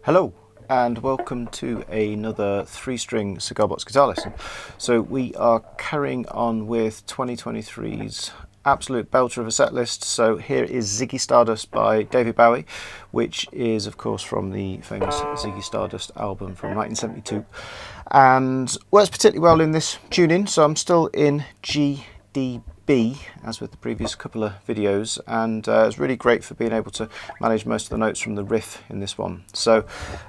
Hello and welcome to another 3-string cigar box guitar lesson. So we are carrying on with 2023's absolute belter of a set list. So here is Ziggy Stardust by David Bowie, which is of course from the famous Ziggy Stardust album from 1972 and works particularly well in this tuning. So I'm still in GDB as with the previous couple of videos, and it's really great for being able to manage most of the notes from the riff in this one. So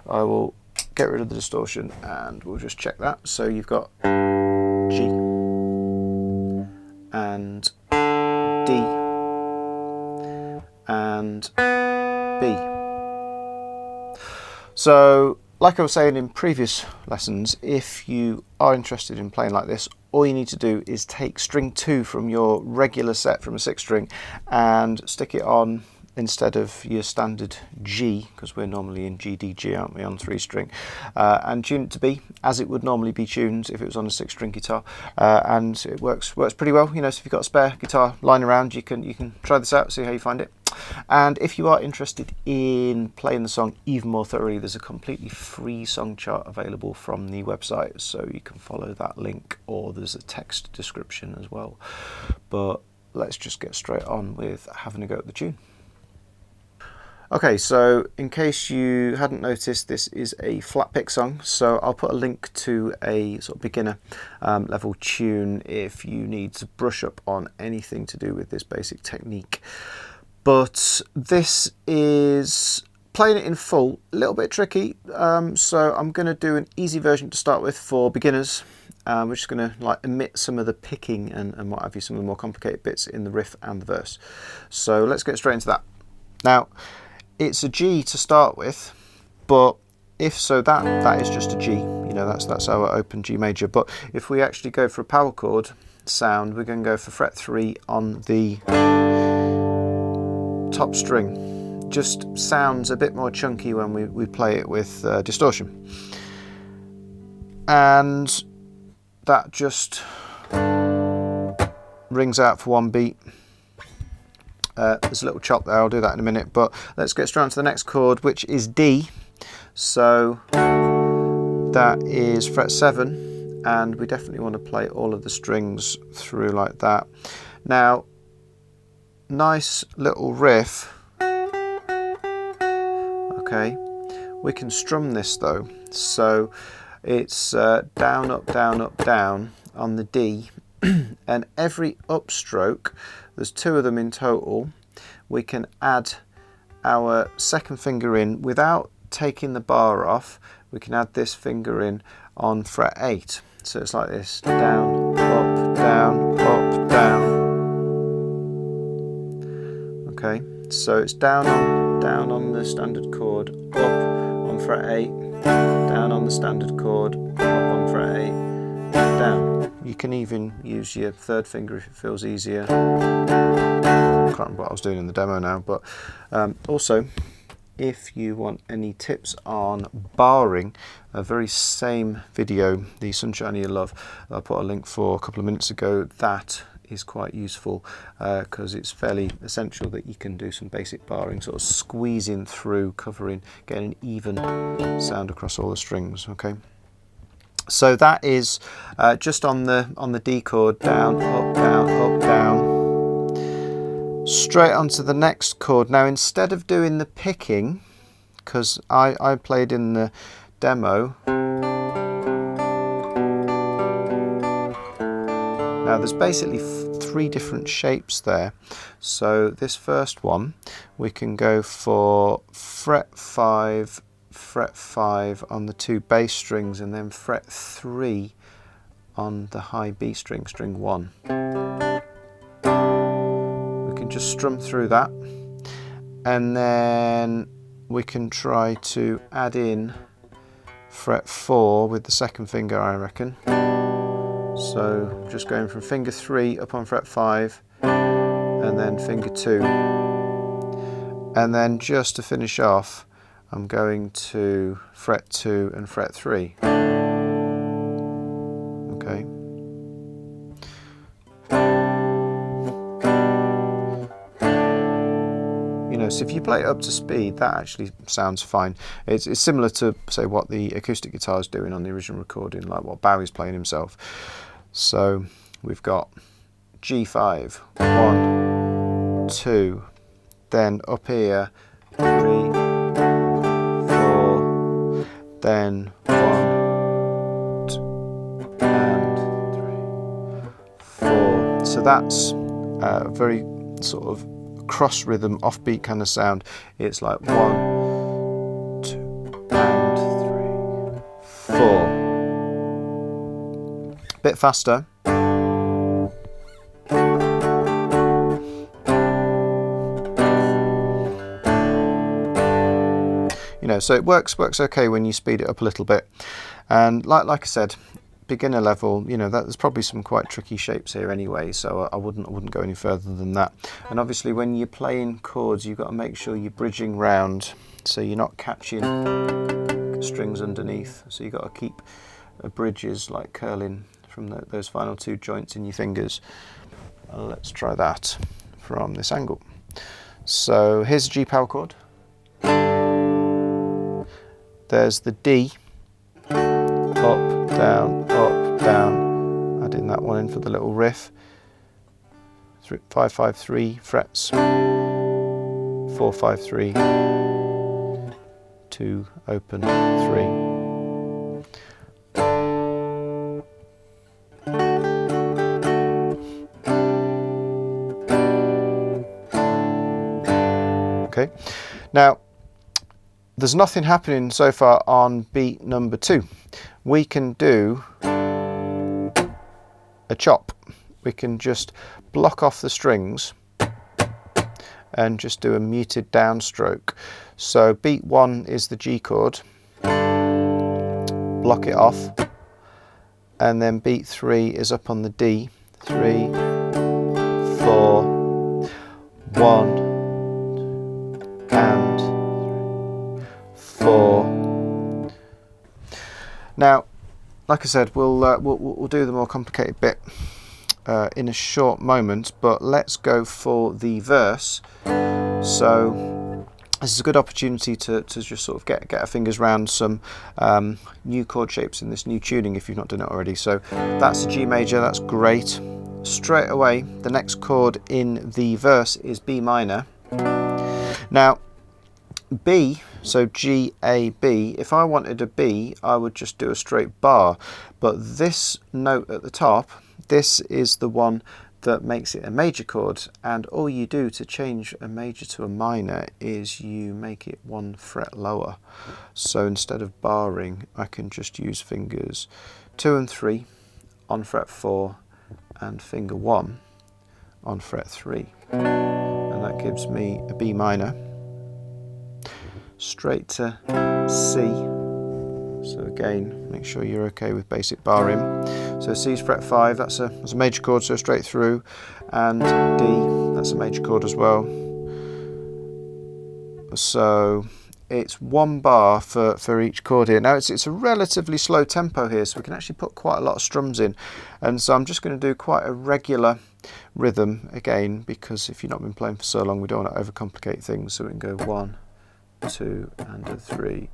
I will get rid of the distortion and we'll just check that. So you've got G and D and B. So like I was saying in previous lessons, if you are interested in playing like this, all you need to do is take string 2 from your regular set from a 6-string and stick it on instead of your standard G, because we're normally in GDG, aren't we, on 3-string, and tune it to B as it would normally be tuned if it was on a 6-string guitar, and it works pretty well. You know, so if you've got a spare guitar lying around, you can try this out, see how you find it. And if you are interested in playing the song even more thoroughly, there's a completely free song chart available from the website, so you can follow that link, or there's a text description as well. But let's just get straight on with having a go at the tune. Okay, so in case you hadn't noticed, this is a flat pick song, so I'll put a link to a sort of beginner level tune if you need to brush up on anything to do with this basic technique. But this is playing it in full, a little bit tricky, so I'm going to do an easy version to start with for beginners. We're just going to like omit some of the picking and what have you, some of the more complicated bits in the riff and the verse. So let's get straight into that. Now, it's a G to start with, but if so, that is just a G. You know, that's our open G major. But if we actually go for a power chord sound, we're going to go for fret 3 on the top string. Just sounds a bit more chunky when we play it with distortion, and that just rings out for one beat. There's a little chop there, I'll do that in a minute, but let's get straight on to the next chord, which is D. So that is fret 7, and we definitely want to play all of the strings through like that. Now, nice little riff. Okay, we can strum this though, so it's down, up, down, up, down on the D, and every upstroke, there's 2 of them in total, we can add our second finger in without taking the bar off. We can add this finger in on fret 8. So it's like this, down, up, down, up, down. Okay, so it's down on the standard chord, up on fret 8, down on the standard chord, up on fret 8, down. You can even use your third finger if it feels easier. I can't remember what I was doing in the demo now, but also, if you want any tips on barring, a very same video, the Sunshine You Love, I put a link for a couple of minutes ago. That is quite useful because it's fairly essential that you can do some basic barring, sort of squeezing through, covering, getting an even sound across all the strings. Okay. So that is just on the D chord, down, up, down, up, down. Straight onto the next chord. Now, instead of doing the picking, because I played in the demo. Now, there's basically 3 different shapes there. So this first one, we can go for fret 5 on the 2 bass strings, and then fret 3 on the high B string, string 1. We can just strum through that, and then we can try to add in fret 4 with the second finger, I reckon. So just going from finger 3 up on fret 5, and then finger 2, and then just to finish off, I'm going to fret 2 and fret 3. Okay. You know, notice if you play it up to speed, that actually sounds fine. It's similar to, say, what the acoustic guitar is doing on the original recording, like what Bowie's playing himself. So we've got G5, 1, 2, then up here 3, 4, then 1, 2, and 3, 4. So that's a very sort of cross rhythm, offbeat kind of sound. It's like 1, 2, and 3, 4. Bit faster. You know, so it works okay when you speed it up a little bit. And like I said, beginner level, you know, there's probably some quite tricky shapes here anyway, so I wouldn't go any further than that. And obviously when you're playing chords, you've got to make sure you're bridging round, so you're not catching strings underneath. So you've got to keep bridges like curling from those final 2 joints in your fingers. Let's try that from this angle. So here's a G power chord. There's the D, up, down, adding that one in for the little riff. 5, 5, 3 frets, 4, 5, 3, 2, open, 3. Okay, now there's nothing happening so far on beat number 2. We can do a chop. We can just block off the strings and just do a muted downstroke. So beat 1 is the G chord, block it off, and then beat 3 is up on the D. 3, 4, 1, and 4. Now, like I said, we'll do the more complicated bit in a short moment, but let's go for the verse. So this is a good opportunity to just sort of get our fingers around some new chord shapes in this new tuning if you've not done it already. So that's a G major, that's great. Straight away, the next chord in the verse is B minor. Now, B, so G, A, B, if I wanted a B, I would just do a straight bar. But this note at the top, this is the one that makes it a major chord, and all you do to change a major to a minor is you make it 1 fret lower. So instead of barring, I can just use fingers 2 and 3 on fret 4 and finger 1 on fret 3. And that gives me a B minor, straight to C. So again, make sure you're okay with basic barring. So C's fret 5, that's a major chord, so straight through, and D, that's a major chord as well. So it's 1 bar for each chord here. Now it's a relatively slow tempo here, so we can actually put quite a lot of strums in. And so I'm just going to do quite a regular rhythm again, because if you've not been playing for so long, we don't want to overcomplicate things. So we can go 1, 2, and a 3,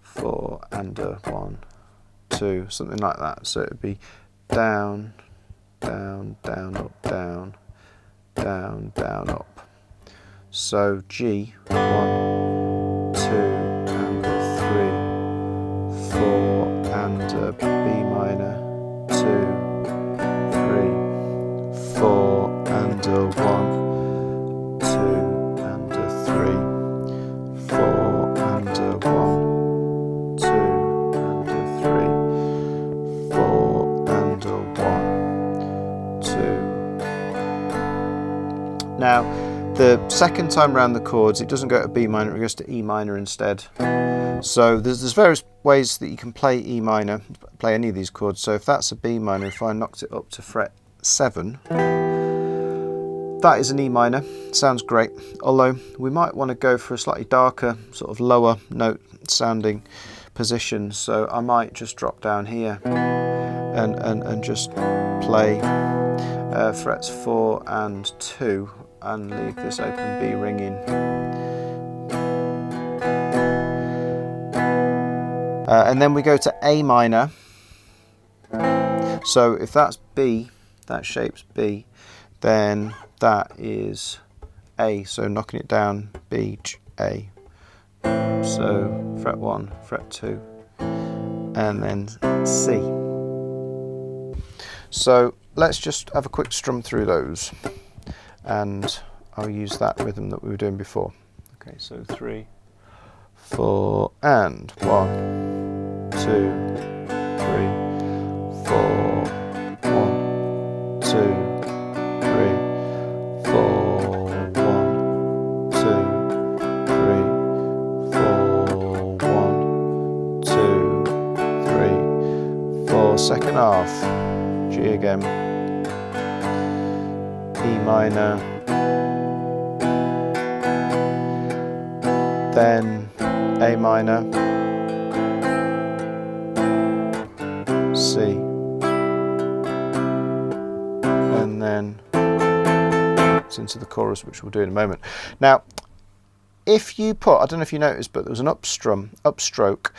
4, and a 1, 2, something like that. So it would be down, down, down, up, down, down, down, up. So G, 1, 2, and a 3, 4, and a B minor, 2, 3, 4, and a 1, 2, and a 3, 4, and a 1, 2, and a 3, 4, and a 1, 2. Now, the second time around the chords, it doesn't go to B minor, it goes to E minor instead. So there's various ways that you can play E minor, play any of these chords. So if that's a B minor, if I knocked it up to fret 7, that is an E minor, sounds great. Although we might want to go for a slightly darker, sort of lower note sounding position. So I might just drop down here and just play frets 4 and 2 and leave this open B ringing. And then we go to A minor. So if that's B, that shape's B, then that is A. So knocking it down, B, A. So fret 1, fret 2, and then C. So let's just have a quick strum through those, and I'll use that rhythm that we were doing before. Okay, so 3, 4, and 1, 2, 3, 4, 1, 2, 3, 4, 1, 2, 3, 4, 1, 2, 3, 4. Second half, G again, E minor, then A minor, C, and then it's into the chorus, which we'll do in a moment. Now, if you put, I don't know if you noticed, but there was an upstroke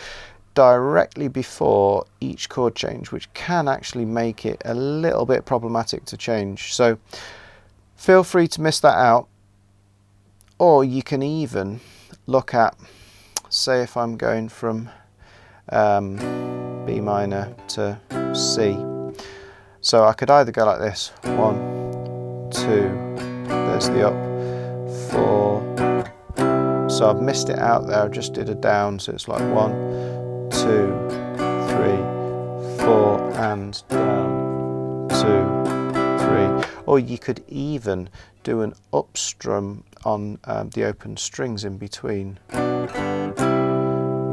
directly before each chord change, which can actually make it a little bit problematic to change. So feel free to miss that out, or you can even look at, say if I'm going from B minor to C, so I could either go like this, 1, 2, there's the up, 4, so I've missed it out there, I just did a down, so it's like 1, 2, 3, 4, and down, 2, 3, or you could even do an up strum on the open strings in between, you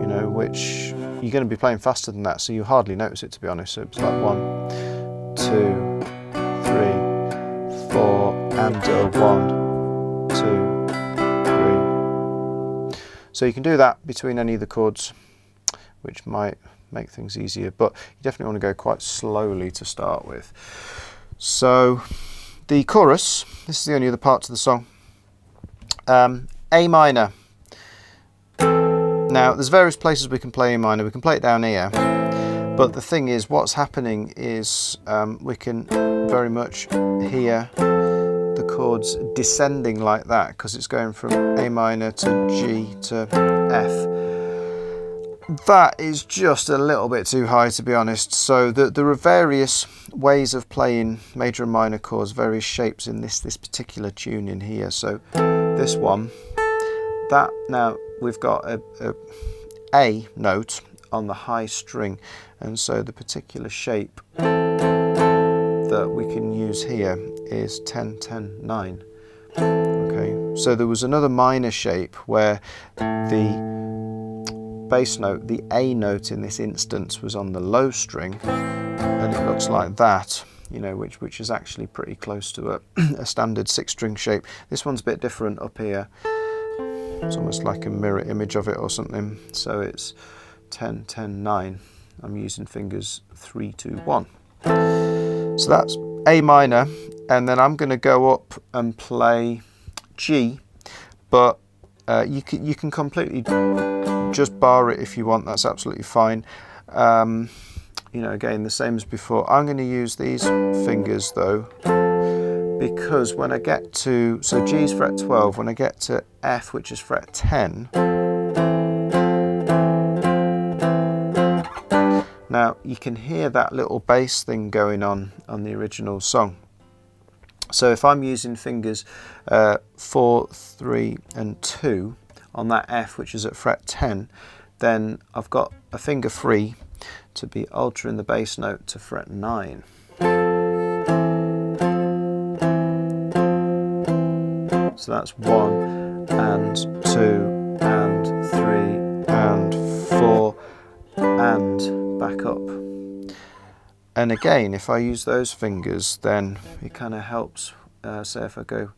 know, which you're going to be playing faster than that, so you hardly notice it, to be honest. So it's like 1, 2, 3, 4, and 1, 2, 3. So you can do that between any of the chords, which might make things easier, but you definitely want to go quite slowly to start with. So the chorus, this is the only other part to the song. A minor. Now there's various places we can play A minor. We can play it down here, but the thing is, what's happening is we can very much hear the chords descending like that, because it's going from A minor to G to F. That is just a little bit too high, to be honest. So there are various ways of playing major and minor chords, various shapes in this particular tune in here. So this one, that, now we've got a note on the high string, and so the particular shape that we can use here is 10, 10, 9. Okay, so there was another minor shape where the bass note, the A note in this instance, was on the low string, and it looks like that, you know, which is actually pretty close to a standard 6-string shape. This one's a bit different up here. It's almost like a mirror image of it or something. So it's 10, 10, 9. I'm using fingers 3, 2, 1. So that's A minor, and then I'm going to go up and play G, but you can completely just bar it if you want. That's absolutely fine. You know, again, the same as before. I'm going to use these fingers though, because when I get to, so G's fret 12, when I get to F, which is fret 10, now you can hear that little bass thing going on the original song. So if I'm using fingers 4, 3 and 2 on that F, which is at fret 10, then I've got a finger free to be altering the bass note to fret 9. So that's 1 and 2 and 3 and 4 and back up. And again, if I use those fingers, then it kind of helps. Say if I go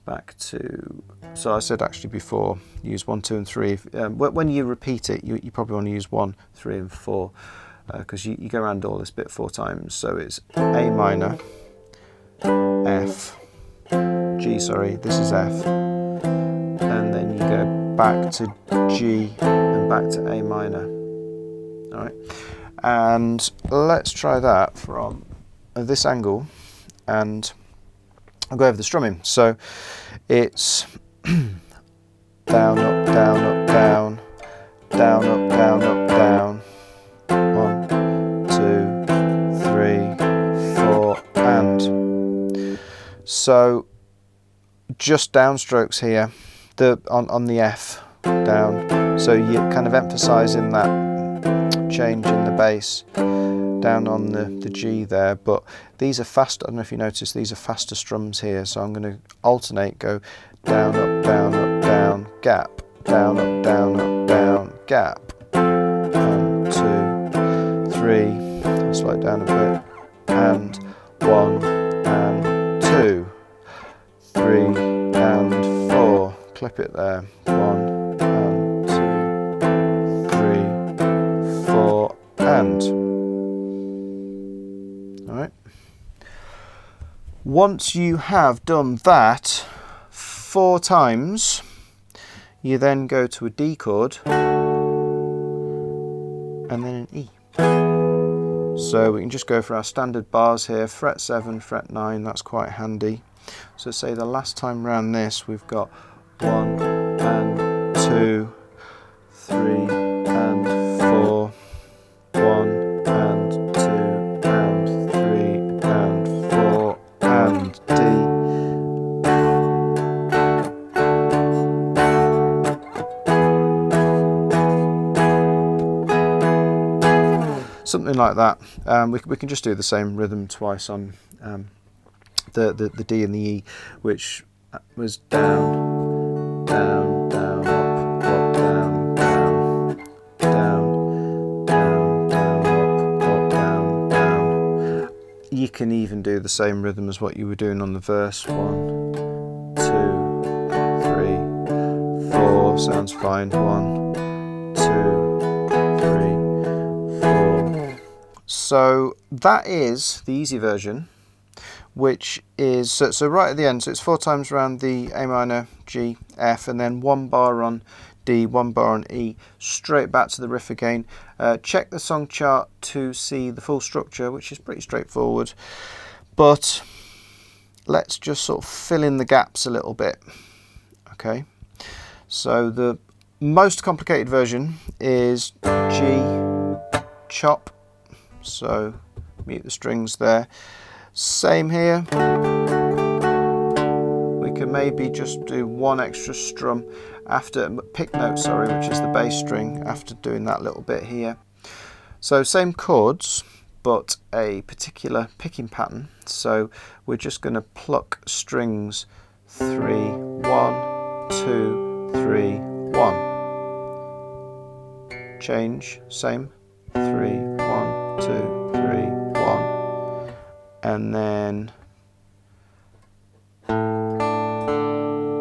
back to, so I said actually before, use 1, 2 and 3. When you repeat it, you probably want to use 1, 3 and 4, because you go around all this bit 4 times. So it's A minor, F, G, sorry, this is F, and then you go back to G and back to A minor. All right, and let's try that from this angle, and I'll go over the strumming. So it's down, up, down, up, down, down, up, down, up, down. 1, 2, 3, 4, and so just downstrokes here, on the F, down. So you're kind of emphasising that change in the bass down on the G there, but these are fast. I don't know if you notice, these are faster strums here, so I'm going to alternate, go down, up, down, up, down, gap, down, up, down, up, down, gap. 1, 2, 3, I'll slow it down a bit, and 1 and 2, 3 and 4, clip it there, 1 and 2, 3, 4, and. Alright. Once you have done that 4 times, you then go to a D chord and then an E. So we can just go for our standard bars here, fret 7, fret 9, that's quite handy. So say the last time round this, we've got 1 and 2, 3 and 4, 1 and 2 and 3 and 4 and D. Something like that. We can just do the same rhythm twice on the D and the E, which was down, down, down, up, down, down, down, down, down, up, down, down. You can even do the same rhythm as what you were doing on the verse. 1, 2, 3, 4, sounds fine. 1, 2, 3, 4. So that is the easy version, which is, so right at the end, so it's 4 times around the A minor, G, F, and then 1 bar on D, 1 bar on E, straight back to the riff again. Check the song chart to see the full structure, which is pretty straightforward, but let's just sort of fill in the gaps a little bit. Okay, so the most complicated version is G, chop, so mute the strings there. Same here, we can maybe just do 1 extra strum after, pick note, sorry, which is the bass string, after doing that little bit here. So same chords, but a particular picking pattern. So we're just going to pluck strings 3, 1, 2, 3, 1. Change, same, 3, 1, 2, 3, 1. And then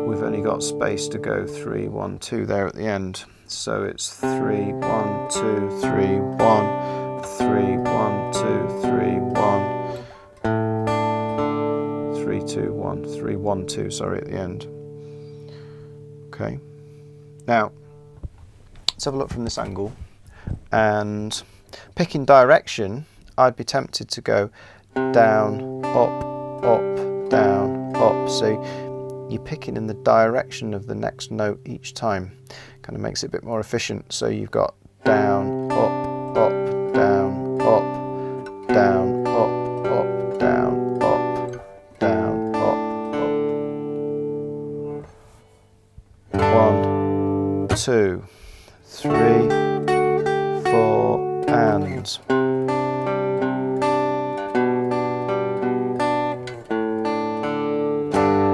we've only got space to go 3, 1, 2 there at the end. So it's 3, 1, 2, 3, 1, 3, 1, 2, 3, 1, 3, 2, 1, 3, 1, 2, sorry, at the end. Okay. Now, let's have a look from this angle. And picking direction, I'd be tempted to go down, up, down, up. So you're picking in the direction of the next note each time. Kind of makes it a bit more efficient. So you've got down, up, down, up, down, up, down, up, down, up, 1, 2, 3, 4, and.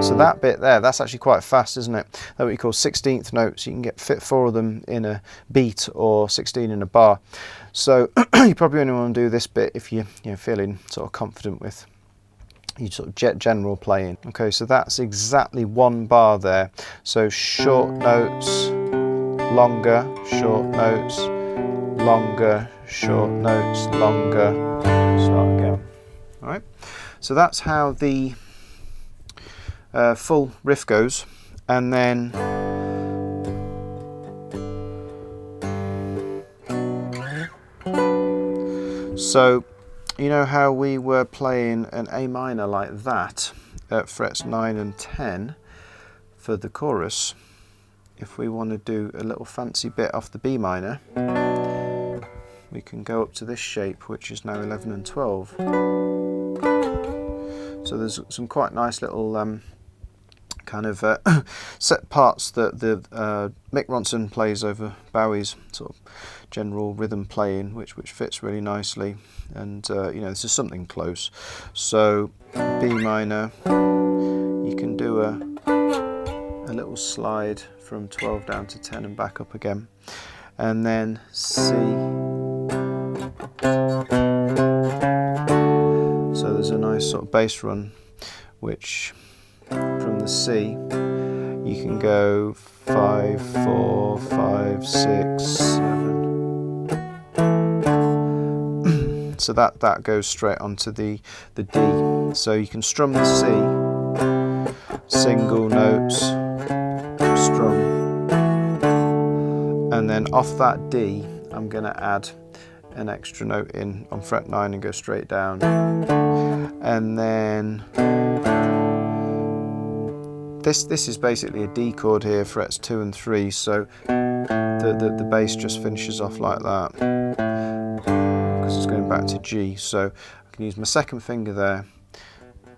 So that bit there, that's actually quite fast, isn't it? That's what we call 16th notes. You can fit 4 of them in a beat or 16 in a bar. So you probably only want to do this bit if you're feeling sort of confident with your sort of general playing. Okay, so that's exactly 1 bar there. So short notes, longer, short notes, longer, short notes, longer. Start again. All right. So that's how the full riff goes, and then So you know how we were playing an A minor like that at frets 9 and 10 for the chorus? If we want to do a little fancy bit off the B minor, we can go up to this shape, which is now 11 and 12. So there's some quite nice little kind of set parts that Mick Ronson plays over Bowie's sort of general rhythm playing, which fits really nicely. And you know, this is something close. So B minor, you can do a little slide from 12 down to 10 and back up again, and then C. So there's a nice sort of bass run, which from the C you can go 5, 4, 5, 6, 7. So that goes straight onto the D. So you can strum the C, single notes, strum, and then off that D I'm going to add an extra note in on fret 9 and go straight down, and then this is basically a D chord here, frets 2 and 3, so the bass just finishes off like that because it's going back to G. So I can use my second finger there,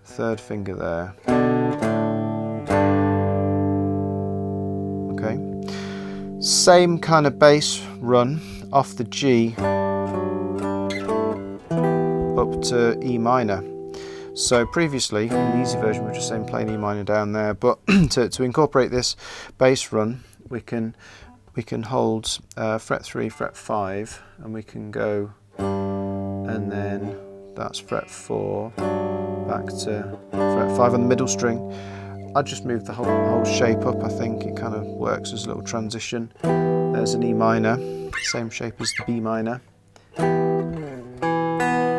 third finger there. Okay, same kind of bass run off the G up to E minor. So previously, in the easy version, we were just saying playing E minor down there, but to incorporate this bass run, we can hold fret 3, fret 5, and we can go, and then that's fret 4, back to fret 5 on the middle string. I just moved the whole shape up. I think it kind of works as a little transition. There's an E minor, same shape as the B minor.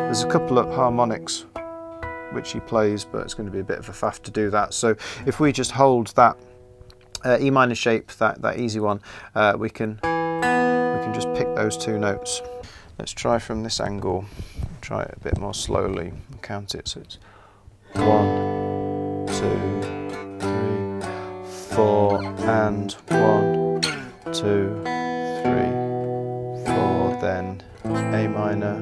There's a couple of harmonics which he plays, but it's going to be a bit of a faff to do that. So if we just hold that E minor shape, that easy one, we can just pick those two notes. Let's try from this angle. Try it a bit more slowly and count it. So it's 1, 2, 3, 4, and 1, 2, 3, 4. Then A minor,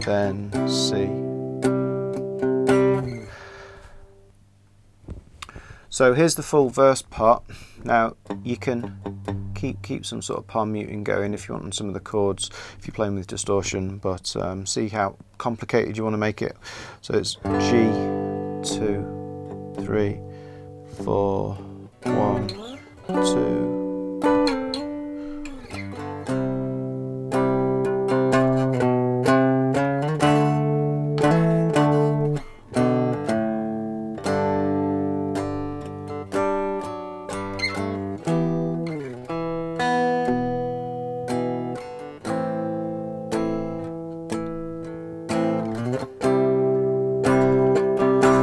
then C. So here's the full verse part. Now you can keep some sort of palm muting going if you want on some of the chords, if you're playing with distortion, but see how complicated you want to make it. So it's G, 2, 3, 4, 1, 2.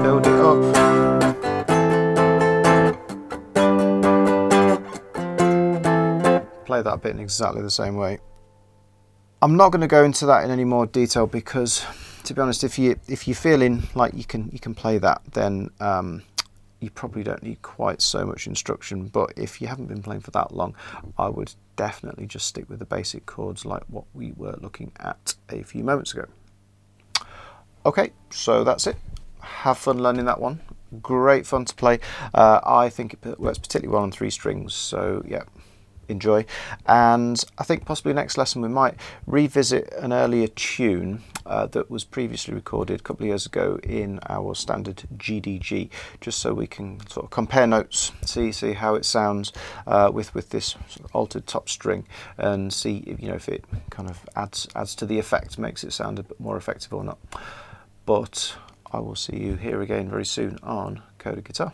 Build it up. Play that bit in exactly the same way. I'm not going to go into that in any more detail because, to be honest, if you're feeling like you can play that, then you probably don't need quite so much instruction. But if you haven't been playing for that long, I would definitely just stick with the basic chords like what we were looking at a few moments ago. Okay, so that's it. Have fun learning that one. Great fun to play. I think it works particularly well on 3 strings, so yeah, enjoy. And I think possibly next lesson we might revisit an earlier tune that was previously recorded a couple of years ago in our standard GDG, just so we can sort of compare notes, see how it sounds with this sort of altered top string, and see if it kind of adds to the effect, makes it sound a bit more effective or not. But I will see you here again very soon on Coded Guitar.